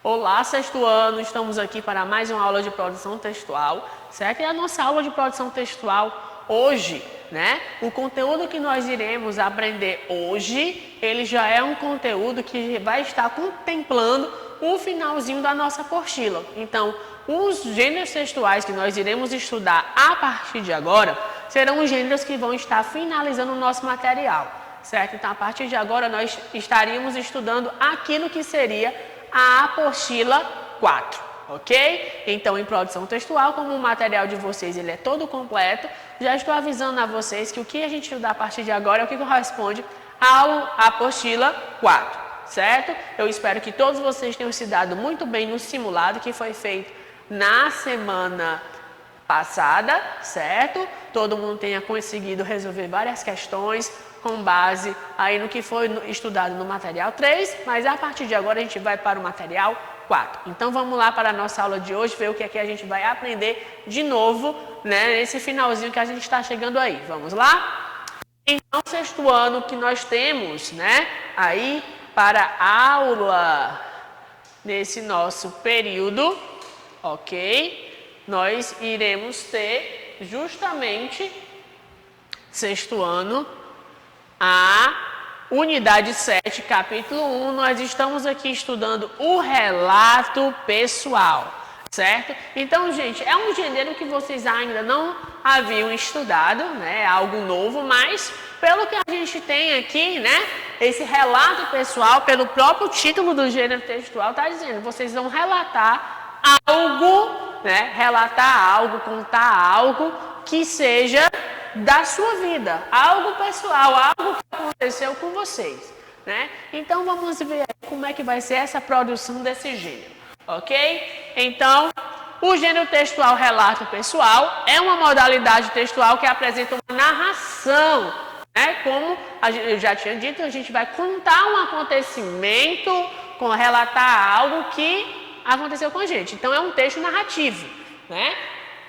Olá, sexto ano, estamos aqui para mais uma aula de produção textual, certo? E a nossa aula de produção textual hoje, o conteúdo que nós iremos aprender hoje, ele já é um conteúdo que vai estar contemplando o finalzinho da nossa apostila. Então, os gêneros textuais que nós iremos estudar a partir de agora, serão os gêneros que vão estar finalizando o nosso material, certo? Então, a partir de agora, nós estaríamos estudando aquilo que seria a apostila 4, ok? Então, em produção textual, como o material de vocês ele é todo completo, já estou avisando a vocês que o que a gente estudar a partir de agora é o que corresponde à apostila 4, certo? Eu espero que todos vocês tenham se dado muito bem no simulado que foi feito na semana passada, certo? Todo mundo tenha conseguido resolver várias questões com base aí no que foi estudado no material 3, mas a partir de agora a gente vai para o material 4. Então vamos lá para a nossa aula de hoje, ver o que é que a gente vai aprender de novo, nesse finalzinho que a gente está chegando aí. Vamos lá? Então, sexto ano que nós temos, aí para a aula nesse nosso período, ok? Nós iremos ter justamente sexto ano, a unidade 7, capítulo 1, nós estamos aqui estudando o relato pessoal, certo? Então, gente, é um gênero que vocês ainda não haviam estudado, é algo novo, mas pelo que a gente tem aqui, esse relato pessoal, pelo próprio título do gênero textual, está dizendo, vocês vão relatar algo, contar algo que seja da sua vida, algo pessoal, algo que aconteceu com vocês, Então, vamos ver como é que vai ser essa produção desse gênero, ok? Então, o gênero textual relato pessoal é uma modalidade textual que apresenta uma narração, Como eu já tinha dito, a gente vai contar um acontecimento, relatar algo que aconteceu com a gente. Então, é um texto narrativo,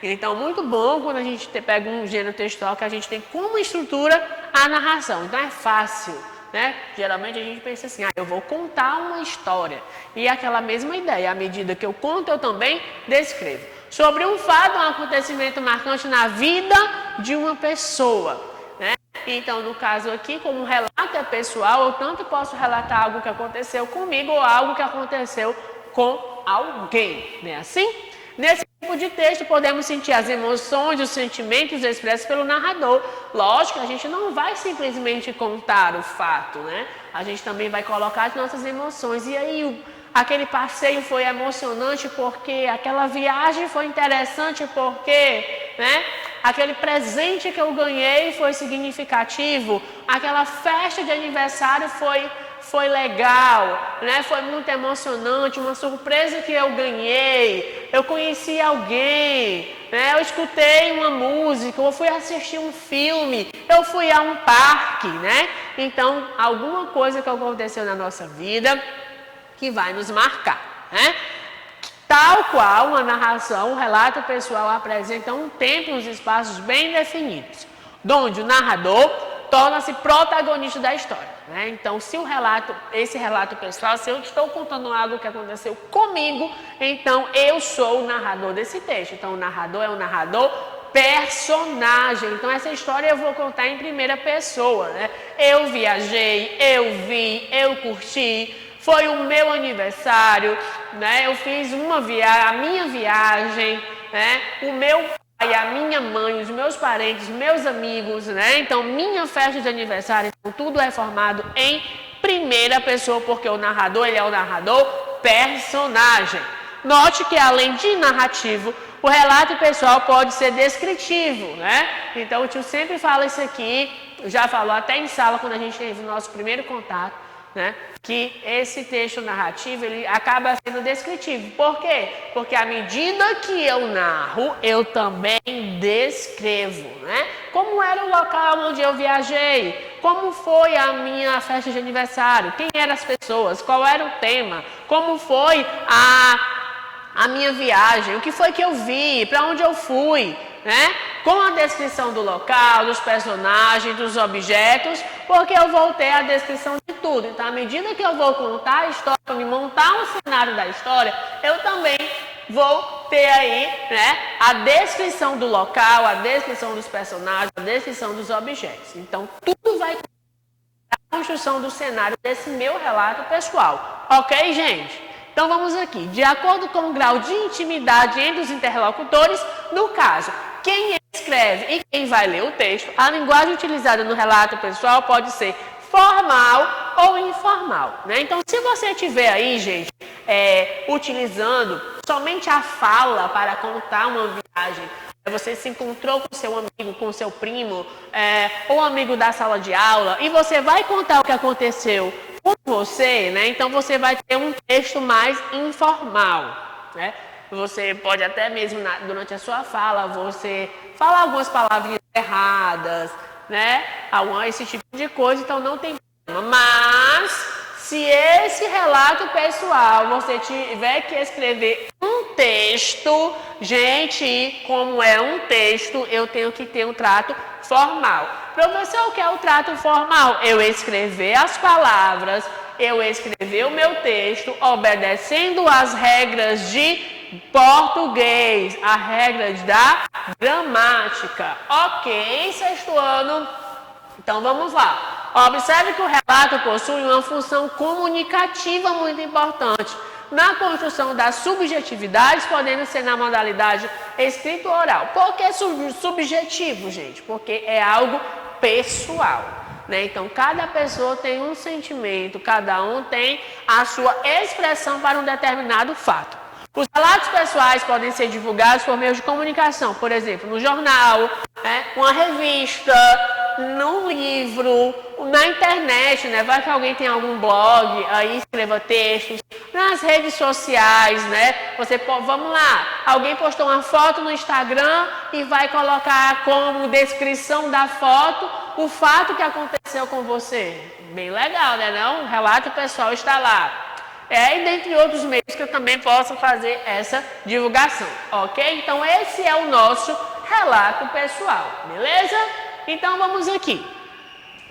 Então, muito bom quando a gente pega um gênero textual que a gente tem como estrutura a narração. Então, é fácil, Geralmente a gente pensa assim, eu vou contar uma história. E aquela mesma ideia, à medida que eu conto, eu também descrevo. Sobre um fato, um acontecimento marcante na vida de uma pessoa, Então, no caso aqui, como o relato é pessoal, eu tanto posso relatar algo que aconteceu comigo ou algo que aconteceu com alguém, não é assim? Nesse tipo de texto, podemos sentir as emoções, os sentimentos expressos pelo narrador. Lógico, a gente não vai simplesmente contar o fato, A gente também vai colocar as nossas emoções. E aí, aquele passeio foi emocionante porque aquela viagem foi interessante porque, aquele presente que eu ganhei foi significativo, aquela festa de aniversário foi legal, Foi muito emocionante, uma surpresa que eu ganhei, eu conheci alguém, Eu escutei uma música, eu fui assistir um filme, eu fui a um parque, Então, alguma coisa que aconteceu na nossa vida que vai nos marcar, Tal qual uma narração, um relato pessoal apresenta um tempo e uns espaços bem definidos, onde o narrador torna-se protagonista da história, Então, se esse relato pessoal, se eu estou contando algo que aconteceu comigo, então eu sou o narrador desse texto. Então, o narrador é um narrador personagem. Então, essa história eu vou contar em primeira pessoa, Eu viajei, eu vi, eu curti, foi o meu aniversário, Eu fiz a minha viagem, O meu pai, a minha mãe, os meus parentes, meus amigos, Então, minha festa de aniversário, tudo é formado em primeira pessoa, porque o narrador, ele é o narrador personagem. Note que, além de narrativo, o relato pessoal pode ser descritivo, Então, o tio sempre fala isso aqui, já falou até em sala, quando a gente teve o nosso primeiro contato, que esse texto narrativo ele acaba sendo descritivo. Por quê? Porque à medida que eu narro, eu também descrevo, Como era o local onde eu viajei, como foi a minha festa de aniversário, quem eram as pessoas, qual era o tema, como foi a minha viagem, o que foi que eu vi, para onde eu fui, Com a descrição do local, dos personagens, dos objetos, porque eu vou ter a descrição de tudo. Então, à medida que eu vou contar a história, me montar um cenário da história, eu também vou ter aí, né, a descrição do local, a descrição dos personagens, a descrição dos objetos. Então, tudo vai a construção do cenário desse meu relato pessoal. Ok, gente? Então vamos aqui. De acordo com o grau de intimidade entre os interlocutores, no caso, quem escreve e quem vai ler o texto, a linguagem utilizada no relato pessoal pode ser formal ou informal, né? Então, se você estiver aí, gente, utilizando somente a fala para contar uma viagem, você se encontrou com seu amigo, com seu primo, ou amigo da sala de aula, e você vai contar o que aconteceu com você, né? Então você vai ter um texto mais informal, né? Você pode até mesmo durante a sua fala, você falar algumas palavrinhas erradas, né? Esse tipo de coisa, então não tem problema. Mas se esse relato pessoal você tiver que escrever um texto, gente, como é um texto, eu tenho que ter um trato formal. Professor, o que é o trato formal? Eu escrever as palavras, eu escrever o meu texto, obedecendo às regras de português, as regras da gramática. Ok, sexto ano. Então vamos lá. Observe que o relato possui uma função comunicativa muito importante na construção das subjetividades, podendo ser na modalidade escrito oral. Por que subjetivo, gente? Porque é algo pessoal, né? Então, cada pessoa tem um sentimento, cada um tem a sua expressão para um determinado fato. Os relatos pessoais podem ser divulgados por meio de comunicação, por exemplo, no jornal, né, uma revista, num livro, na internet, né? Vai que alguém tem algum blog, aí escreva textos, nas redes sociais, né? Vamos lá, alguém postou uma foto no Instagram e vai colocar como descrição da foto o fato que aconteceu com você. Bem legal, né? Não? O relato pessoal está lá. E dentre outros meios que eu também posso fazer essa divulgação, ok? Então esse é o nosso relato pessoal, beleza? Então vamos aqui.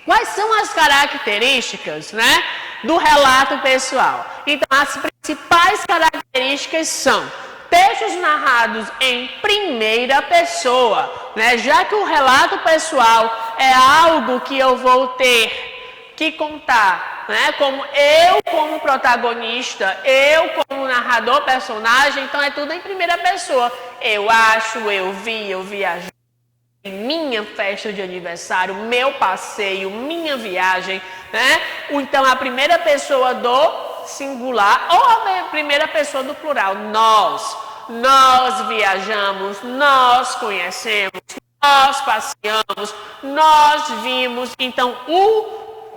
Quais são as características, né, do relato pessoal? Então as principais características são textos narrados em primeira pessoa, né? Já que o relato pessoal é algo que eu vou ter que contar, né? Como protagonista, eu como narrador, personagem, então é tudo em primeira pessoa. Eu acho, eu vi, eu viajei, minha festa de aniversário, meu passeio, minha viagem, né? Então a primeira pessoa do singular ou a primeira pessoa do plural, nós viajamos, nós conhecemos, nós passeamos, nós vimos. Então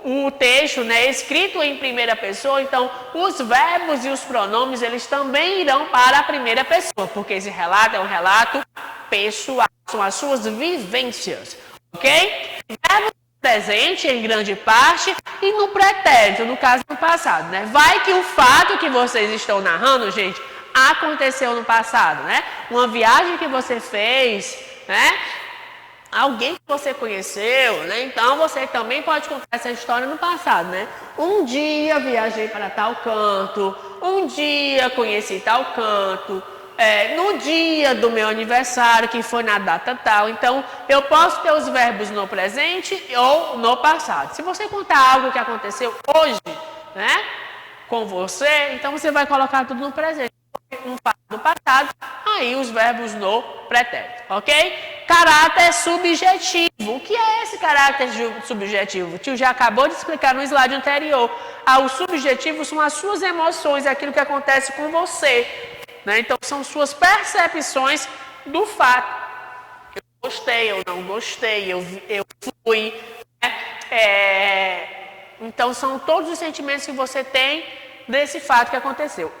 o texto, né, escrito em primeira pessoa, então os verbos e os pronomes, eles também irão para a primeira pessoa, porque esse relato é um relato pessoal, são as suas vivências, ok? Verbo presente em grande parte e no pretérito, no caso do passado, né? Vai que o fato que vocês estão narrando, gente, aconteceu no passado, né? Uma viagem que você fez, né? Alguém que você conheceu, né? Então você também pode contar essa história no passado, né? Um dia viajei para tal canto, um dia conheci tal canto, no dia do meu aniversário, que foi na data tal. Então eu posso ter os verbos no presente ou no passado. Se você contar algo que aconteceu hoje, né, com você, então você vai colocar tudo no presente. Um fato do passado, aí os verbos no pretérito, ok? Caráter subjetivo. O que é esse caráter subjetivo? O tio já acabou de explicar no slide anterior. O subjetivo são as suas emoções, aquilo que acontece com você, né? Então são suas percepções do fato. Eu gostei, eu não gostei, eu fui, né? Então são todos os sentimentos que você tem desse fato que aconteceu.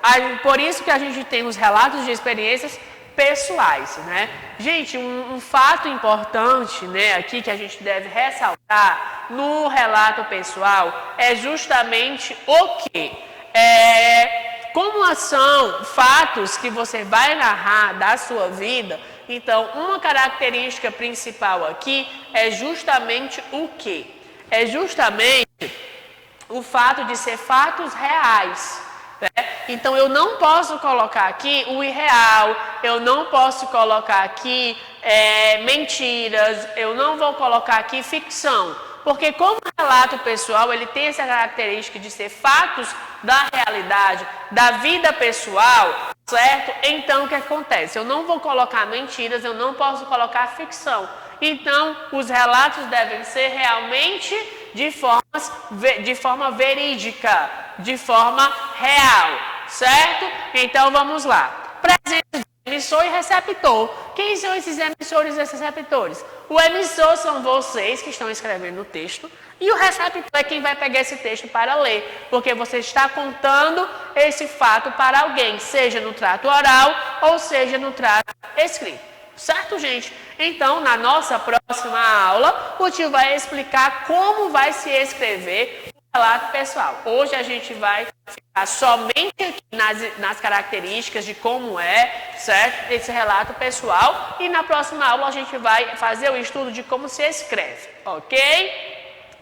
Por isso que a gente tem os relatos de experiências pessoais, né? Gente, um fato importante, né, aqui que a gente deve ressaltar no relato pessoal é justamente o quê? Como são fatos que você vai narrar da sua vida, então uma característica principal aqui é justamente o quê? É justamente o fato de ser fatos reais. Né? Então, eu não posso colocar aqui o irreal, eu não posso colocar aqui mentiras, eu não vou colocar aqui ficção. Porque como relato pessoal, ele tem essa característica de ser fatos da realidade, da vida pessoal, certo? Então, o que acontece? Eu não vou colocar mentiras, eu não posso colocar ficção. Então, os relatos devem ser realmente de forma verídica, de forma real, certo? Então, vamos lá. Presença de emissor e receptor. Quem são esses emissores e esses receptores? O emissor são vocês que estão escrevendo o texto e o receptor é quem vai pegar esse texto para ler, porque você está contando esse fato para alguém, seja no trato oral ou seja no trato escrito. Certo, gente? Então, na nossa próxima aula, o tio vai explicar como vai se escrever o relato pessoal. Hoje a gente vai ficar somente aqui nas características de como é, certo? Esse relato pessoal. E na próxima aula a gente vai fazer o estudo de como se escreve, ok?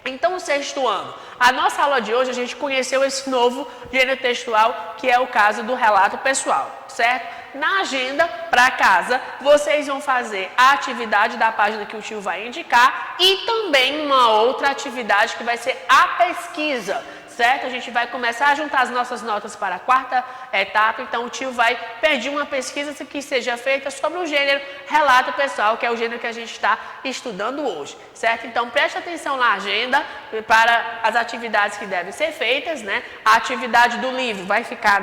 Então, o sexto ano. A nossa aula de hoje, a gente conheceu esse novo gênero textual, que é o caso do relato pessoal, certo? Na agenda, para casa, vocês vão fazer a atividade da página que o tio vai indicar e também uma outra atividade que vai ser a pesquisa, certo? A gente vai começar a juntar as nossas notas para a quarta etapa, então o tio vai pedir uma pesquisa que seja feita sobre o gênero relato pessoal, que é o gênero que a gente está estudando hoje, certo? Então preste atenção na agenda para as atividades que devem ser feitas, né? A atividade do livro vai ficar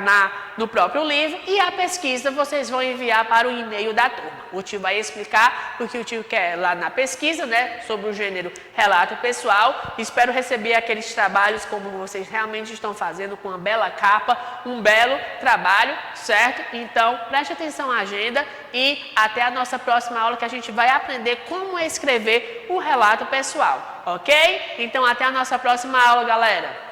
no próprio livro e a pesquisa vocês vão enviar para o e-mail da turma. O tio vai explicar o que o tio quer lá na pesquisa, né? Sobre o gênero relato pessoal. Espero receber aqueles trabalhos como vocês realmente estão fazendo, com uma bela capa, um belo trabalho, certo? Então, preste atenção à agenda e até a nossa próxima aula que a gente vai aprender como escrever o relato pessoal, ok? Então, até a nossa próxima aula, galera!